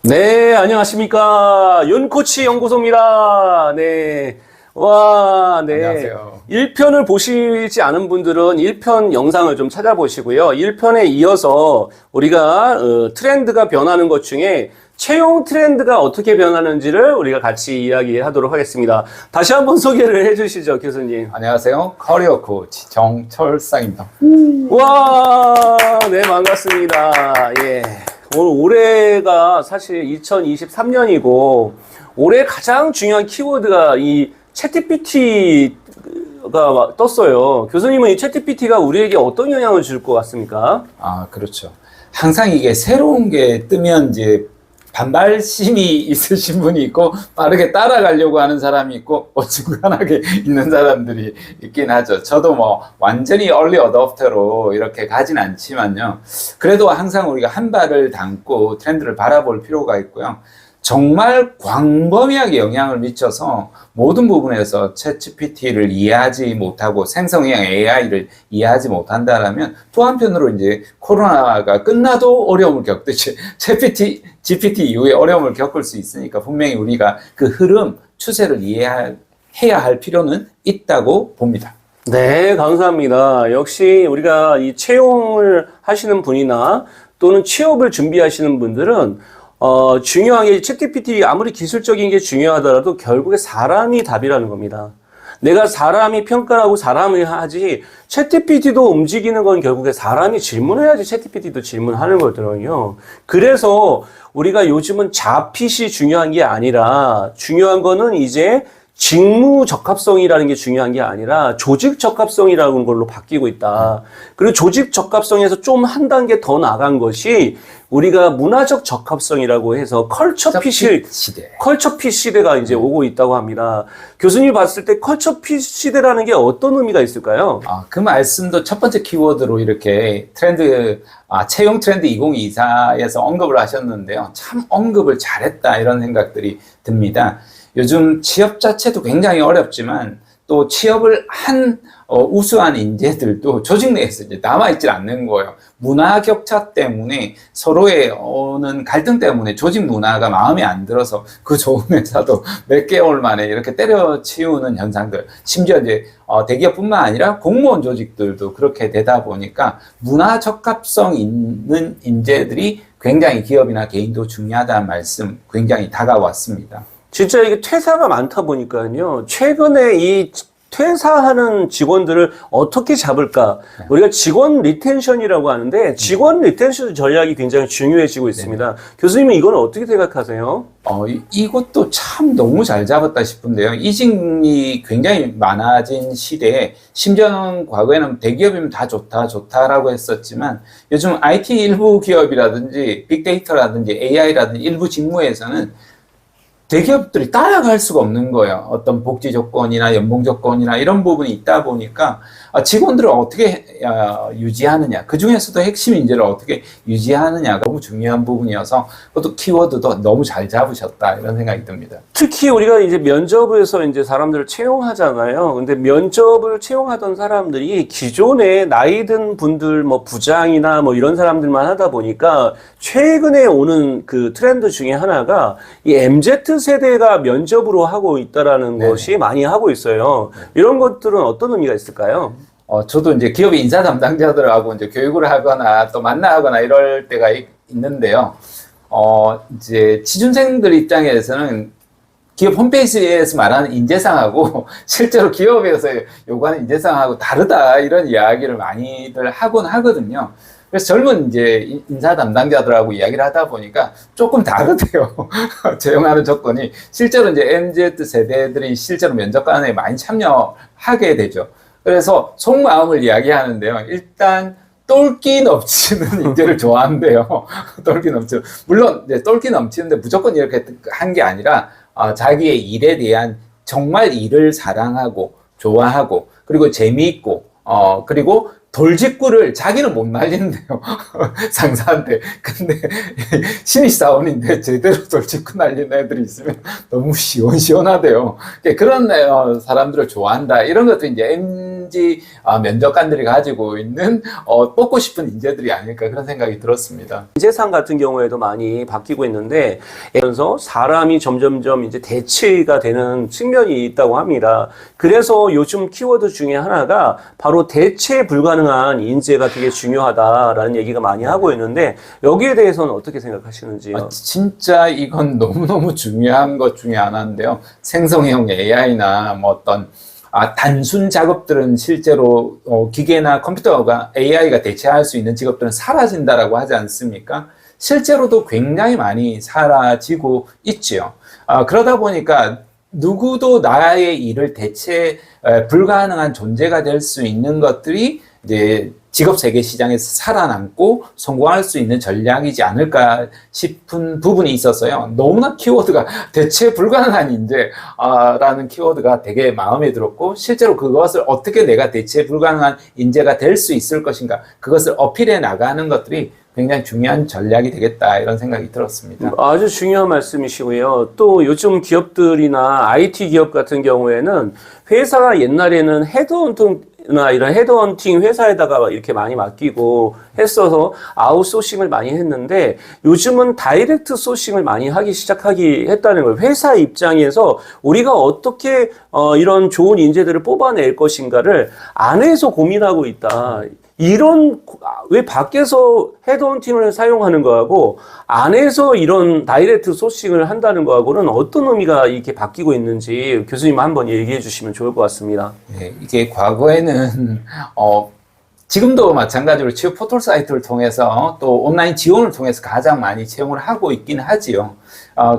네, 안녕하십니까. 윤코치 연구소입니다. 네. 와, 네. 안녕하세요. 1편을 보시지 않은 분들은 1편 영상을 좀 찾아보시고요. 1편에 이어서 우리가 트렌드가 변하는 것 중에 채용 트렌드가 어떻게 변하는지를 우리가 같이 이야기하도록 하겠습니다. 다시 한번 소개를 해주시죠, 교수님. 안녕하세요. 커리어 코치 정철상입니다. 와, 네, 반갑습니다. 예. 오늘 올해가 사실 2023년이고, 올해 가장 중요한 키워드가 이 챗GPT가 떴어요. 교수님은 이 챗GPT가 우리에게 어떤 영향을 줄 것 같습니까? 그렇죠. 항상 이게 새로운 게 뜨면 이제 반발심이 있으신 분이 있고 빠르게 따라가려고 하는 사람이 있고 어중간하게 있는 사람들이 있긴 하죠. 저도 뭐 완전히 얼리 어댑터로 이렇게 가진 않지만요. 그래도 항상 우리가 한 발을 담고 트렌드를 바라볼 필요가 있고요. 정말 광범위하게 영향을 미쳐서 모든 부분에서 챗GPT를 이해하지 못하고 생성형 AI를 이해하지 못한다라면 또 한편으로 이제 코로나가 끝나도 어려움을 겪듯이 GPT 이후에 어려움을 겪을 수 있으니까 분명히 우리가 그 흐름, 추세를 이해해야 할 필요는 있다고 봅니다. 네, 감사합니다. 역시 우리가 이 채용을 하시는 분이나 또는 취업을 준비하시는 분들은 중요한 게 챗GPT 아무리 기술적인 게 중요하더라도 결국에 사람이 답이라는 겁니다. 내가 사람이 평가하고 사람이 하지 챗GPT도 움직이는 건 결국에 사람이 질문해야지 챗GPT도 질문하는 거거든요. 그래서 우리가 요즘은 자핏이 중요한 게 아니라 중요한 거는 이제 직무 적합성이라는 게 중요한 게 아니라 조직 적합성이라는 걸로 바뀌고 있다. 그리고 조직 적합성에서 좀 한 단계 더 나간 것이 우리가 문화적 적합성이라고 해서 컬처핏 시대가 이제 오고 있다고 합니다. 교수님이 봤을 때 컬처핏 시대라는 게 어떤 의미가 있을까요? 그 말씀도 첫 번째 키워드로 이렇게 채용 트렌드 2024에서 언급을 하셨는데요. 참 언급을 잘했다 이런 생각들이 듭니다. 요즘 취업 자체도 굉장히 어렵지만 또 취업을 한 우수한 인재들도 조직 내에서 이제 남아있질 않는 거예요. 문화 격차 때문에 서로의 오는 갈등 때문에 조직 문화가 마음에 안 들어서 그 좋은 회사도 몇 개월 만에 이렇게 때려치우는 현상들. 심지어 이제 대기업뿐만 아니라 공무원 조직들도 그렇게 되다 보니까 문화 적합성 있는 인재들이 굉장히 기업이나 개인도 중요하다는 말씀 굉장히 다가왔습니다. 진짜 이게 퇴사가 많다 보니까요. 최근에 이 퇴사하는 직원들을 어떻게 잡을까? 우리가 직원 리텐션이라고 하는데 직원 리텐션 전략이 굉장히 중요해지고 있습니다. 네. 교수님은 이건 어떻게 생각하세요? 이것도 참 너무 잘 잡았다 싶은데요. 이직이 굉장히 많아진 시대에 심지어는 과거에는 대기업이면 다 좋다라고 했었지만 요즘 IT 일부 기업이라든지 빅데이터라든지 AI라든지 일부 직무에서는 대기업들이 따라갈 수가 없는 거예요. 어떤 복지 조건이나 연봉 조건이나 이런 부분이 있다 보니까 직원들을 어떻게 유지하느냐, 그 중에서도 핵심 인재를 어떻게 유지하느냐가 너무 중요한 부분이어서 그것도 키워드도 너무 잘 잡으셨다 이런 생각이 듭니다. 특히 우리가 이제 면접에서 이제 사람들을 채용하잖아요. 근데 면접을 채용하던 사람들이 기존에 나이 든 분들 뭐 부장이나 뭐 이런 사람들만 하다 보니까 최근에 오는 그 트렌드 중에 하나가 이 MZ 세대가 면접으로 하고 있다라는 것이 많이 하고 있어요. 이런 것들은 어떤 의미가 있을까요? 저도 이제 기업의 인사 담당자들하고 이제 교육을 하거나 또 만나거나 이럴 때가 있는데요. 이제 취준생들 입장에서는 기업 홈페이지에서 말하는 인재상하고 실제로 기업에서 요구하는 인재상하고 다르다 이런 이야기를 많이들 하곤 하거든요. 그래서 젊은 이제 인사 담당자들하고 이야기를 하다 보니까 조금 다르대요. 채용하는 조건이. 실제로 이제 MZ 세대들이 실제로 면접관에 많이 참여하게 되죠. 그래서 속마음을 이야기하는데요. 일단 똘끼 넘치는 인재를 좋아한대요. 똘끼 넘치는. 물론 이제 똘끼 넘치는데 무조건 이렇게 한 게 아니라 자기의 일에 대한 정말 일을 사랑하고 좋아하고 그리고 재미있고 그리고 돌직구를 자기는 못 날리는데요. 상사한테. 근데 신입사원인데 제대로 돌직구 날리는 애들이 있으면 너무 시원시원하대요. 그런 사람들을 좋아한다. 이런 것도 이제 현지 면접관들이 가지고 있는 뽑고 싶은 인재들이 아닐까 그런 생각이 들었습니다. 인재상 같은 경우에도 많이 바뀌고 있는데, 그래서 사람이 점점점 이제 대체가 되는 측면이 있다고 합니다. 그래서 요즘 키워드 중에 하나가 바로 대체 불가능한 인재가 되게 중요하다라는 얘기가 많이 하고 있는데, 여기에 대해서는 어떻게 생각하시는지요? 진짜 이건 너무너무 중요한 것 중에 하나인데요. 생성형 AI나 뭐 어떤 단순 작업들은 실제로 기계나 컴퓨터가 AI가 대체할 수 있는 직업들은 사라진다라고 하지 않습니까? 실제로도 굉장히 많이 사라지고 있지요. 그러다 보니까 누구도 나의 일을 대체 불가능한 존재가 될 수 있는 것들이 이제 직업 세계 시장에서 살아남고 성공할 수 있는 전략이지 않을까 싶은 부분이 있었어요. 너무나 키워드가 대체 불가능한 인재라는 키워드가 되게 마음에 들었고, 실제로 그것을 어떻게 내가 대체 불가능한 인재가 될 수 있을 것인가, 그것을 어필해 나가는 것들이 굉장히 중요한 전략이 되겠다 이런 생각이 들었습니다. 아주 중요한 말씀이시고요. 또 요즘 기업들이나 IT 기업 같은 경우에는 회사가 옛날에는 헤드헌팅이나 이런 헤드헌팅 회사에다가 이렇게 많이 맡기고 했어서 아웃소싱을 많이 했는데, 요즘은 다이렉트 소싱을 많이 하기 시작하기 했다는 거예요. 회사 입장에서 우리가 어떻게 이런 좋은 인재들을 뽑아낼 것인가를 안에서 고민하고 있다. 왜 밖에서 헤드헌팅을 사용하는 거하고 안에서 이런 다이렉트 소싱을 한다는 거하고는 어떤 의미가 이렇게 바뀌고 있는지 교수님 한번 얘기해 주시면 좋을 것 같습니다. 네, 이게 과거에는 지금도 마찬가지로 취업 포털 사이트를 통해서 또 온라인 지원을 통해서 가장 많이 채용을 하고 있긴 하지요.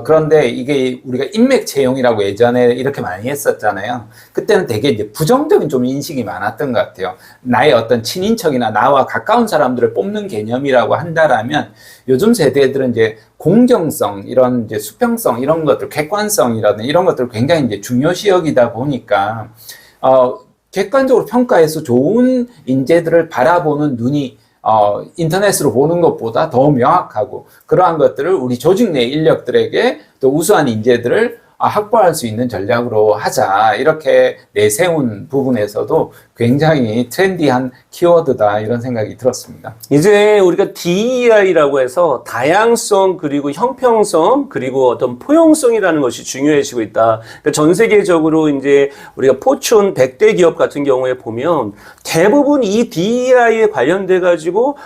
그런데 이게 우리가 인맥 채용이라고 예전에 이렇게 많이 했었잖아요. 그때는 되게 이제 부정적인 좀 인식이 많았던 것 같아요. 나의 어떤 친인척이나 나와 가까운 사람들을 뽑는 개념이라고 한다라면, 요즘 세대들은 이제 공정성, 이런 이제 수평성, 이런 것들, 객관성이라든 이런 것들을 굉장히 이제 중요시 여기다 보니까, 객관적으로 평가해서 좋은 인재들을 바라보는 눈이 인터넷으로 보는 것보다 더 명확하고, 그러한 것들을 우리 조직 내 인력들에게 또 우수한 인재들을 확보할 수 있는 전략으로 하자, 이렇게 내세운 부분에서도 굉장히 트렌디한 키워드다 이런 생각이 들었습니다. 이제 우리가 DEI라고 해서 다양성, 그리고 형평성, 그리고 어떤 포용성이라는 것이 중요해지고 있다. 그러니까 전 세계적으로 이제 우리가 포춘 100대 기업 같은 경우에 보면 대부분 이 DEI에 관련돼 가지고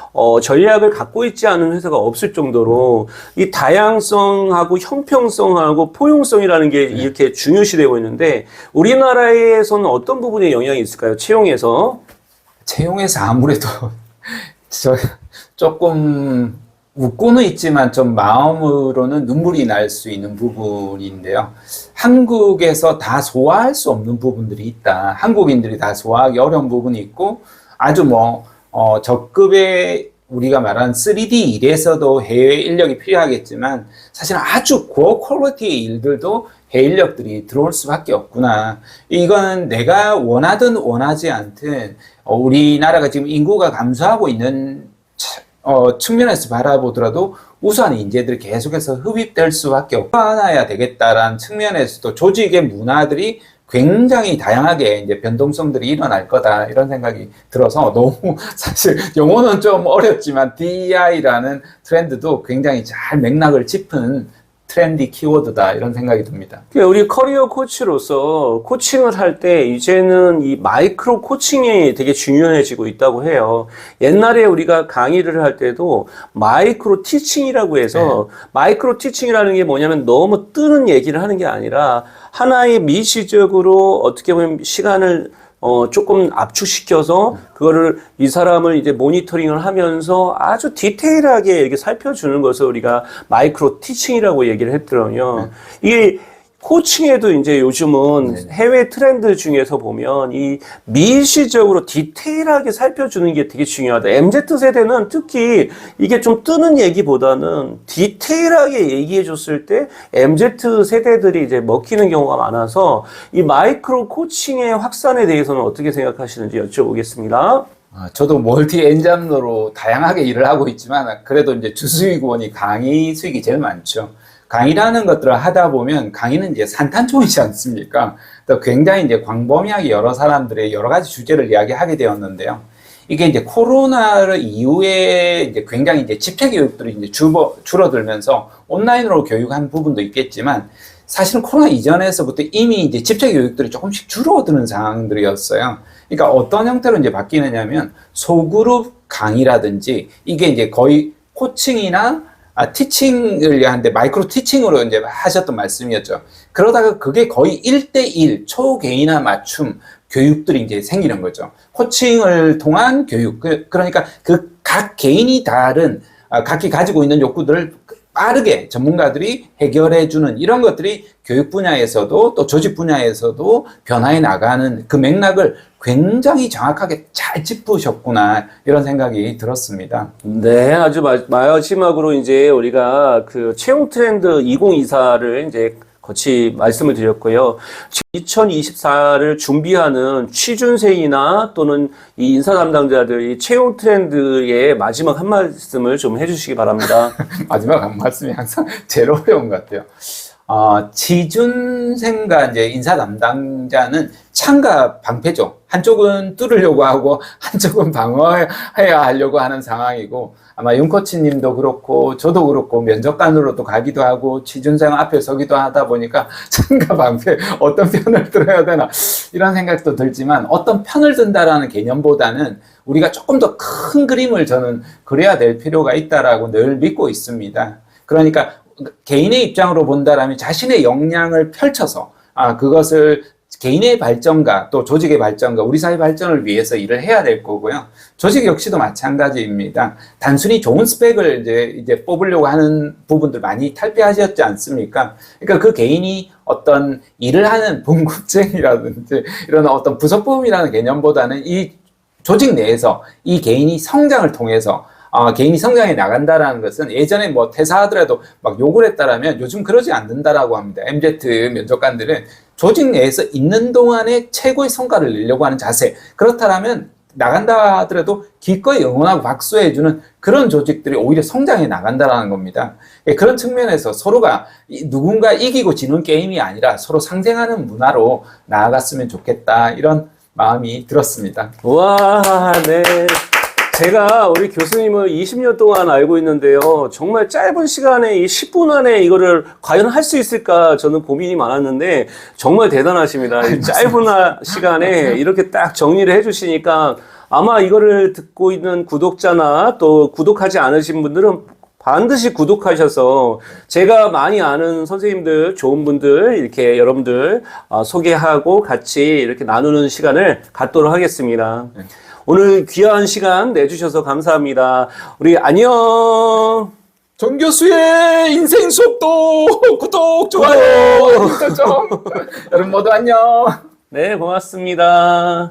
전략을 갖고 있지 않은 회사가 없을 정도로 이 다양성하고 형평성하고 포용성이라는 게 이렇게 중요시되고 있는데, 우리나라에서는 어떤 부분에 영향이 있을까요? 채용에서 아무래도 조금 웃고는 있지만 좀 마음으로는 눈물이 날 수 있는 부분인데요. 한국에서 다 소화할 수 없는 부분들이 있다. 한국인들이 다 소화하기 어려운 부분이 있고, 아주 저급의 우리가 말하는 3D 일에서도 해외 인력이 필요하겠지만, 사실 아주 고퀄리티의 일들도 해외 인력들이 들어올 수밖에 없구나. 이거는 내가 원하든 원하지 않든 우리나라가 지금 인구가 감소하고 있는 측면에서 바라보더라도 우수한 인재들이 계속해서 흡입될 수밖에 없어야 되겠다라는 측면에서도 조직의 문화들이 굉장히 다양하게 이제 변동성들이 일어날 거다 이런 생각이 들어서, 너무 사실 용어는 좀 어렵지만 DEI라는 트렌드도 굉장히 잘 맥락을 짚은 트렌디 키워드다 이런 생각이 듭니다. 우리 커리어 코치로서 코칭을 할 때 이제는 이 마이크로 코칭이 되게 중요해지고 있다고 해요. 옛날에 우리가 강의를 할 때도 마이크로 티칭이라고 해서, 마이크로 티칭이라는 게 뭐냐면 너무 뜨는 얘기를 하는 게 아니라 하나의 미시적으로 어떻게 보면 시간을 조금 압축시켜서 그거를 이 사람을 이제 모니터링을 하면서 아주 디테일하게 이렇게 살펴주는 것을 우리가 마이크로 티칭이라고 얘기를 했더라고요. 이게 코칭에도 이제 요즘은 해외 트렌드 중에서 보면 이 미시적으로 디테일하게 살펴주는 게 되게 중요하다. MZ세대는 특히 이게 좀 뜨는 얘기보다는 디테일하게 얘기해 줬을 때 MZ세대들이 이제 먹히는 경우가 많아서, 이 마이크로 코칭의 확산에 대해서는 어떻게 생각하시는지 여쭤보겠습니다. 저도 멀티 엔잡러로 다양하게 일을 하고 있지만, 그래도 이제 주수익원이 강의 수익이 제일 많죠. 강의라는 것들을 하다 보면 강의는 이제 산탄총이지 않습니까? 또 굉장히 이제 광범위하게 여러 사람들의 여러 가지 주제를 이야기하게 되었는데요. 이게 이제 코로나 이후에 이제 굉장히 이제 집체 교육들이 이제 줄어들면서 온라인으로 교육한 부분도 있겠지만 사실은 코로나 이전에서부터 이미 이제 집체 교육들이 조금씩 줄어드는 상황들이었어요. 그러니까 어떤 형태로 이제 바뀌느냐면 소그룹 강의라든지 이게 이제 거의 코칭이나 티칭을 하는데 마이크로 티칭으로 이제 하셨던 말씀이었죠. 그러다가 그게 거의 1대1 초개인화 맞춤 교육들이 이제 생기는 거죠. 코칭을 통한 교육. 그러니까 그 각 개인이 다른 각기 가지고 있는 욕구들을 빠르게 전문가들이 해결해주는 이런 것들이 교육 분야에서도 또 조직 분야에서도 변화해 나가는 그 맥락을 굉장히 정확하게 잘 짚으셨구나 이런 생각이 들었습니다. 네, 아주 마지막으로 이제 우리가 그 채용 트렌드 2024를 이제 같이 말씀을 드렸고요. 2024를 준비하는 취준생이나 또는 이 인사 담당자들이 채용 트렌드의 마지막 한 말씀을 좀 해주시기 바랍니다. 마지막 한 말씀이 항상 제일 어려운 것 같아요. 취준생과 이제 인사 담당자는 창과 방패죠. 한쪽은 뚫으려고 하고 한쪽은 방어해야 하려고 하는 상황이고 아마 윤코치님도 그렇고 저도 그렇고 면접관으로도 가기도 하고 취준생 앞에 서기도 하다 보니까 창과 방패 어떤 편을 들어야 되나 이런 생각도 들지만 어떤 편을 든다라는 개념보다는 우리가 조금 더 큰 그림을 저는 그려야 될 필요가 있다라고 늘 믿고 있습니다. 그러니까 개인의 입장으로 본다라면 자신의 역량을 펼쳐서 그것을 개인의 발전과 또 조직의 발전과 우리 사회 발전을 위해서 일을 해야 될 거고요. 조직 역시도 마찬가지입니다. 단순히 좋은 스펙을 이제 뽑으려고 하는 부분들 많이 탈피하셨지 않습니까? 그러니까 그 개인이 어떤 일을 하는 봉급쟁이라든지 이런 어떤 부속품이라는 개념보다는 이 조직 내에서 이 개인이 성장을 통해서 개인이 성장해 나간다라는 것은 예전에 뭐 퇴사하더라도 막 욕을 했다라면 요즘 그러지 않는다라고 합니다. MZ 면접관들은 조직 내에서 있는 동안에 최고의 성과를 내려고 하는 자세. 그렇다면 나간다 하더라도 기꺼이 응원하고 박수해주는 그런 조직들이 오히려 성장해 나간다라는 겁니다. 그런 측면에서 서로가 누군가 이기고 지는 게임이 아니라 서로 상생하는 문화로 나아갔으면 좋겠다. 이런 마음이 들었습니다. 와, 네. 제가 우리 교수님을 20년 동안 알고 있는데요. 정말 짧은 시간에 이 10분 안에 이거를 과연 할 수 있을까 저는 고민이 많았는데 정말 대단하십니다. 이 짧은 시간에 이렇게 딱 정리를 해주시니까 아마 이거를 듣고 있는 구독자나 또 구독하지 않으신 분들은 반드시 구독하셔서 제가 많이 아는 선생님들, 좋은 분들 이렇게 여러분들 소개하고 같이 이렇게 나누는 시간을 갖도록 하겠습니다. 오늘 귀한 시간 내주셔서 감사합니다. 우리 안녕. 정 교수의 인생 수업도 구독, 좋아요, 알림 설정. 여러분 모두 안녕. 네, 고맙습니다.